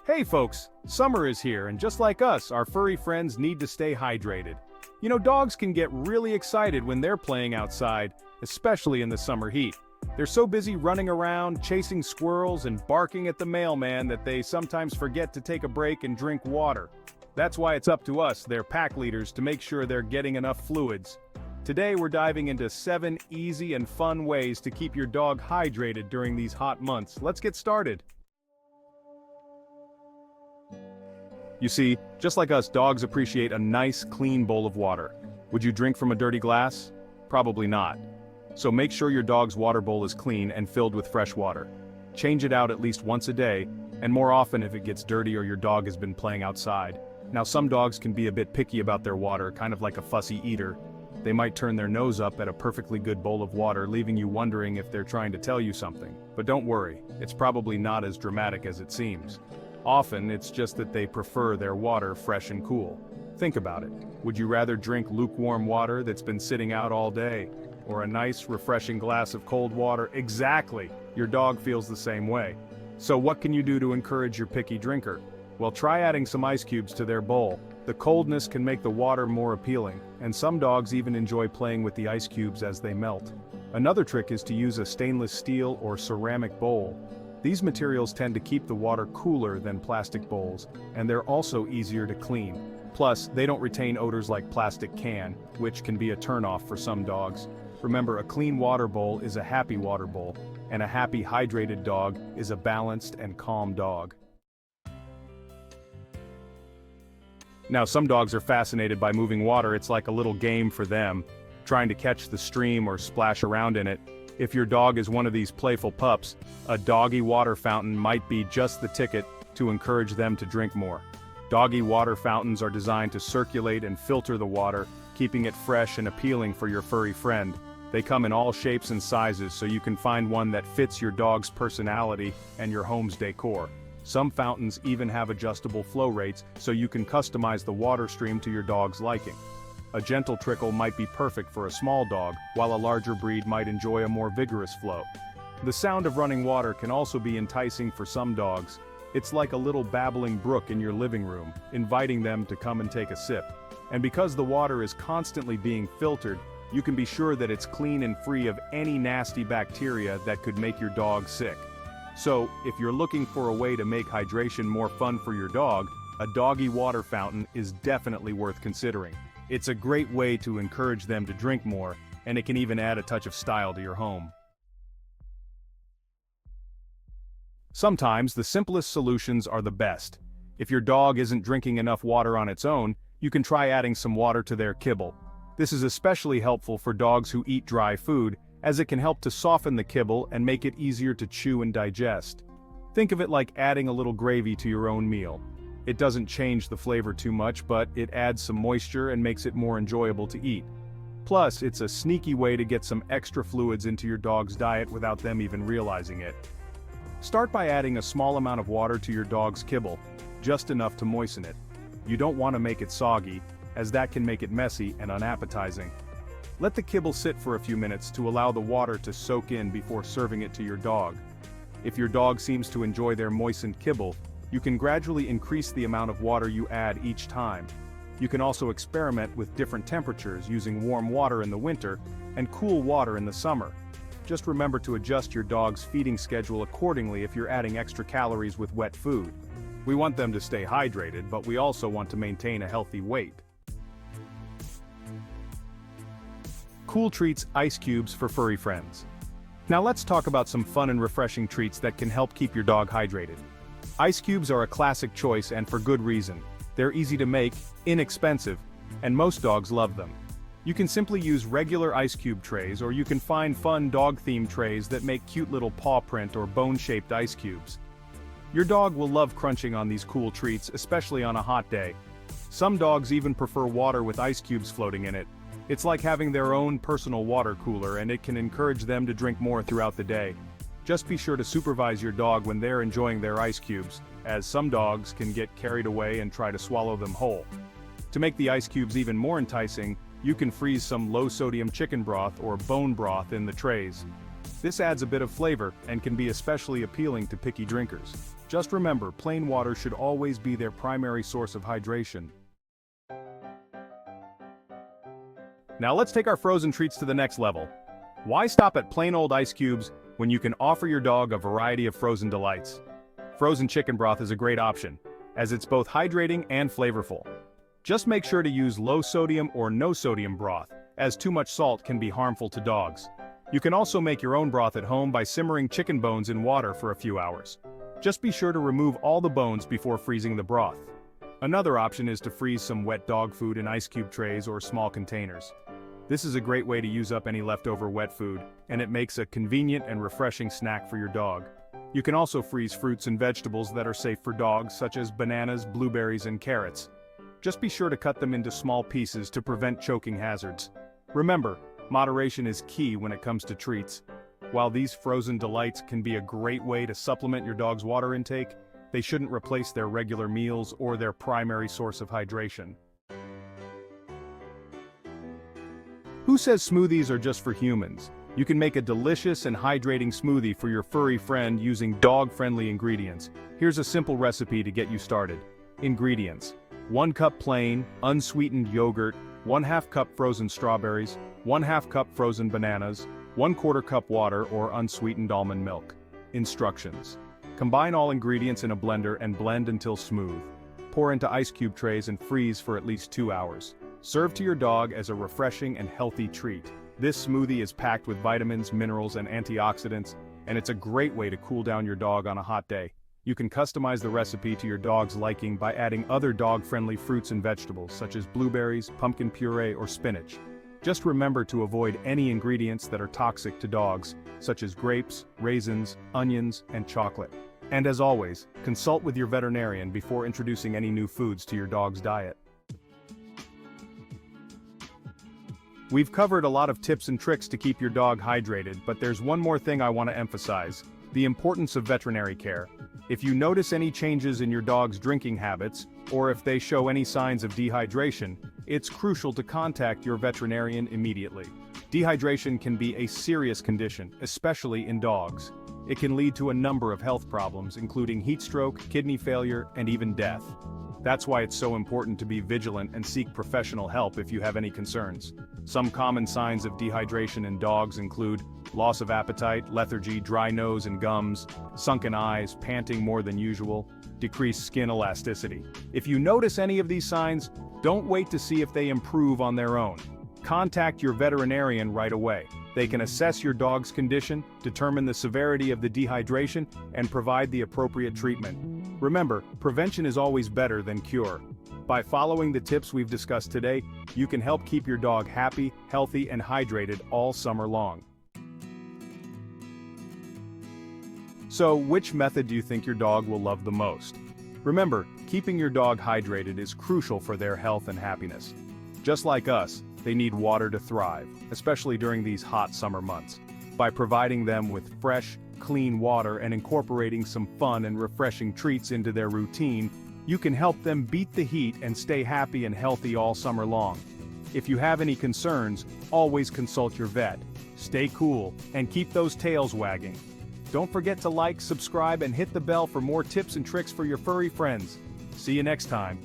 Hey folks, summer is here and just like us, our furry friends need to stay hydrated. You know, dogs can get really excited when they're playing outside, especially in the summer heat. They're so busy running around, chasing squirrels and barking at the mailman that they sometimes forget to take a break and drink water. That's why it's up to us, their pack leaders, to make sure they're getting enough fluids. Today we're diving into 7 easy and fun ways to keep your dog hydrated during these hot months. Let's get started. You see, just like us, dogs appreciate a nice, clean bowl of water. Would you drink from a dirty glass? Probably not. So make sure your dog's water bowl is clean and filled with fresh water. Change it out at least once a day, and more often if it gets dirty or your dog has been playing outside. Now some dogs can be a bit picky about their water, kind of like a fussy eater. They might turn their nose up at a perfectly good bowl of water, leaving you wondering if they're trying to tell you something. But don't worry, it's probably not as dramatic as it seems. Often, it's just that they prefer their water fresh and cool. Think about it. Would you rather drink lukewarm water that's been sitting out all day? Or a nice, refreshing glass of cold water? Exactly! Your dog feels the same way. So what can you do to encourage your picky drinker? Well, try adding some ice cubes to their bowl. The coldness can make the water more appealing, and some dogs even enjoy playing with the ice cubes as they melt. Another trick is to use a stainless steel or ceramic bowl. These materials tend to keep the water cooler than plastic bowls, and they're also easier to clean. Plus, they don't retain odors like plastic can, which can be a turnoff for some dogs. Remember, a clean water bowl is a happy water bowl, and a happy, hydrated dog is a balanced and calm dog. Now, some dogs are fascinated by moving water. It's like a little game for them, trying to catch the stream or splash around in it. If your dog is one of these playful pups, a doggy water fountain might be just the ticket to encourage them to drink more. Doggy water fountains are designed to circulate and filter the water, keeping it fresh and appealing for your furry friend. They come in all shapes and sizes, so you can find one that fits your dog's personality and your home's decor. Some fountains even have adjustable flow rates, so you can customize the water stream to your dog's liking. A gentle trickle might be perfect for a small dog, while a larger breed might enjoy a more vigorous flow. The sound of running water can also be enticing for some dogs. It's like a little babbling brook in your living room, inviting them to come and take a sip. And because the water is constantly being filtered, you can be sure that it's clean and free of any nasty bacteria that could make your dog sick. So, if you're looking for a way to make hydration more fun for your dog, a doggy water fountain is definitely worth considering. It's a great way to encourage them to drink more, and it can even add a touch of style to your home. Sometimes the simplest solutions are the best. If your dog isn't drinking enough water on its own, you can try adding some water to their kibble. This is especially helpful for dogs who eat dry food, as it can help to soften the kibble and make it easier to chew and digest. Think of it like adding a little gravy to your own meal. It doesn't change the flavor too much, but it adds some moisture and makes it more enjoyable to eat. Plus, it's a sneaky way to get some extra fluids into your dog's diet without them even realizing it. Start by adding a small amount of water to your dog's kibble, just enough to moisten it. You don't want to make it soggy, as that can make it messy and unappetizing. Let the kibble sit for a few minutes to allow the water to soak in before serving it to your dog. If your dog seems to enjoy their moistened kibble, you can gradually increase the amount of water you add each time. You can also experiment with different temperatures, using warm water in the winter and cool water in the summer. Just remember to adjust your dog's feeding schedule accordingly if you're adding extra calories with wet food. We want them to stay hydrated, but we also want to maintain a healthy weight. Cool treats, ice cubes for furry friends. Now let's talk about some fun and refreshing treats that can help keep your dog hydrated. Ice cubes are a classic choice, and for good reason. They're easy to make, inexpensive, and most dogs love them. You can simply use regular ice cube trays, or you can find fun dog-themed trays that make cute little paw print or bone-shaped ice cubes. Your dog will love crunching on these cool treats, especially on a hot day. Some dogs even prefer water with ice cubes floating in it. It's like having their own personal water cooler, and it can encourage them to drink more throughout the day. Just be sure to supervise your dog when they're enjoying their ice cubes, as some dogs can get carried away and try to swallow them whole. To make the ice cubes even more enticing, you can freeze some low-sodium chicken broth or bone broth in the trays. This adds a bit of flavor and can be especially appealing to picky drinkers. Just remember, plain water should always be their primary source of hydration. Now let's take our frozen treats to the next level. Why stop at plain old ice cubes when you can offer your dog a variety of frozen delights? Frozen chicken broth is a great option, as it's both hydrating and flavorful. Just make sure to use low sodium or no sodium broth, as too much salt can be harmful to dogs. You can also make your own broth at home by simmering chicken bones in water for a few hours. Just be sure to remove all the bones before freezing the broth. Another option is to freeze some wet dog food in ice cube trays or small containers. This is a great way to use up any leftover wet food, and it makes a convenient and refreshing snack for your dog. You can also freeze fruits and vegetables that are safe for dogs, such as bananas, blueberries, and carrots. Just be sure to cut them into small pieces to prevent choking hazards. Remember, moderation is key when it comes to treats. While these frozen delights can be a great way to supplement your dog's water intake, they shouldn't replace their regular meals or their primary source of hydration. Who says smoothies are just for humans? You can make a delicious and hydrating smoothie for your furry friend using dog-friendly ingredients. Here's a simple recipe to get you started. Ingredients: 1 cup plain, unsweetened yogurt, 1/2 cup frozen strawberries, 1/2 cup frozen bananas, 1/4 cup water or unsweetened almond milk. Instructions: combine all ingredients in a blender and blend until smooth. Pour into ice cube trays and freeze for at least 2 hours. Serve to your dog as a refreshing and healthy treat. This smoothie is packed with vitamins, minerals, and antioxidants, and it's a great way to cool down your dog on a hot day. You can customize the recipe to your dog's liking by adding other dog-friendly fruits and vegetables such as blueberries, pumpkin puree, or spinach. Just remember to avoid any ingredients that are toxic to dogs, such as grapes, raisins, onions, and chocolate. And as always, consult with your veterinarian before introducing any new foods to your dog's diet. We've covered a lot of tips and tricks to keep your dog hydrated, but there's one more thing I want to emphasize: the importance of veterinary care. If you notice any changes in your dog's drinking habits, or if they show any signs of dehydration, it's crucial to contact your veterinarian immediately. Dehydration can be a serious condition, especially in dogs. It can lead to a number of health problems, including heat stroke, kidney failure, and even death. That's why it's so important to be vigilant and seek professional help if you have any concerns. Some common signs of dehydration in dogs include loss of appetite, lethargy, dry nose and gums, sunken eyes, panting more than usual, decreased skin elasticity. If you notice any of these signs, don't wait to see if they improve on their own. Contact your veterinarian right away. They can assess your dog's condition, determine the severity of the dehydration, and provide the appropriate treatment. Remember, prevention is always better than cure. By following the tips we've discussed today, you can help keep your dog happy, healthy, and hydrated all summer long. So, which method do you think your dog will love the most? Remember, keeping your dog hydrated is crucial for their health and happiness. Just like us, they need water to thrive, especially during these hot summer months. By providing them with fresh, clean water and incorporating some fun and refreshing treats into their routine, you can help them beat the heat and stay happy and healthy all summer long. If you have any concerns, always consult your vet. Stay cool, and keep those tails wagging. Don't forget to like, subscribe, and hit the bell for more tips and tricks for your furry friends. See you next time.